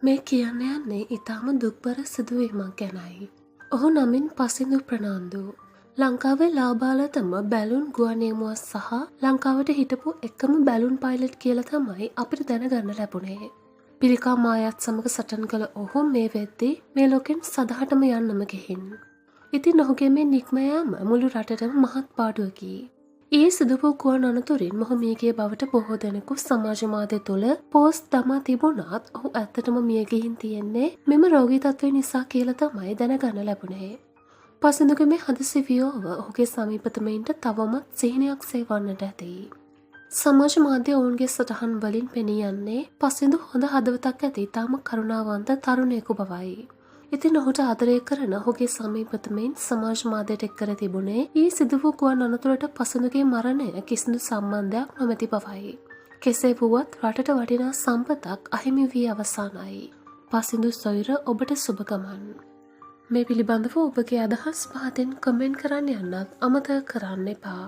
මේ කියන්න යන්නේ ඉතාම දුක්බර සිදුවීමක් ගැනයි. ඔහු නමින් පසිඳු ප්‍රනාන්දු. ලංකාවේ ලාබාලතම බැලුන් ගුවන්නියමුවක් සහ ලංකාවට හිටපු එකම බැලුන් පයිලට් කියලා තමයි අපිට දැනගන්න ලැබුණේ. පිළිකා මායත් සමග සටන් කළ ඔහු මේ වෙද්දී මේ ලෝකෙන් සදහටම යන්නම ගිහින්. ඉතින් ඔහුගේ මේ නික්ම යාම මුළු රටටම මහත් පාඩුවකි. ඒ සිදු වූ ගුවන් අනතුරින් මොහු මියගිය බවට බොහෝ දෙනෙකු සමාජ මාධ්‍ය තුළ පෝස්ට් දමා තිබුණත් ඔහු ඇත්තටම මිය ගිහින් තියෙන්නේ මෙම රෝගී තත්ත්වය නිසා කියලා තමයි දැනගන්න ලැබුණේ. පසිඳුගේ මේ හදිසි වියෝව ඔහුගේ සමීපතමයින්ට තවමත් සිහිනයක් සේ වන්නට ඇති. සමාජ මාධ්‍ය ඔවුන්ගේ සටහන් වලින් පෙනී යන්නේ පසිඳු හොඳ හදවතක් ඇති තාම කරුණාවන්ත තරුණයෙකු බවයි. ඉතින් ඔහුට ආදරය කරන ඔහුගේ සමීපතමයින් සමාජ මාධ්‍යයට එක් කර තිබුණේ ඊ සිදු වූ ගුවන් අනතුරට පසිඳුගේ මරණය කිසිදු සම්බන්ධයක් නොමැති බවයි. කෙසේ වුවත් රටට වටිනා සම්පතක් අහිමි වී අවසానයි. පසිඳු සොයුර ඔබට සුබ ගමන්. මේ පිළිබඳව ඔබගේ අදහස් පහතින් කමෙන්ට් කරන්න යන්නත් අමතක කරන්න එපා.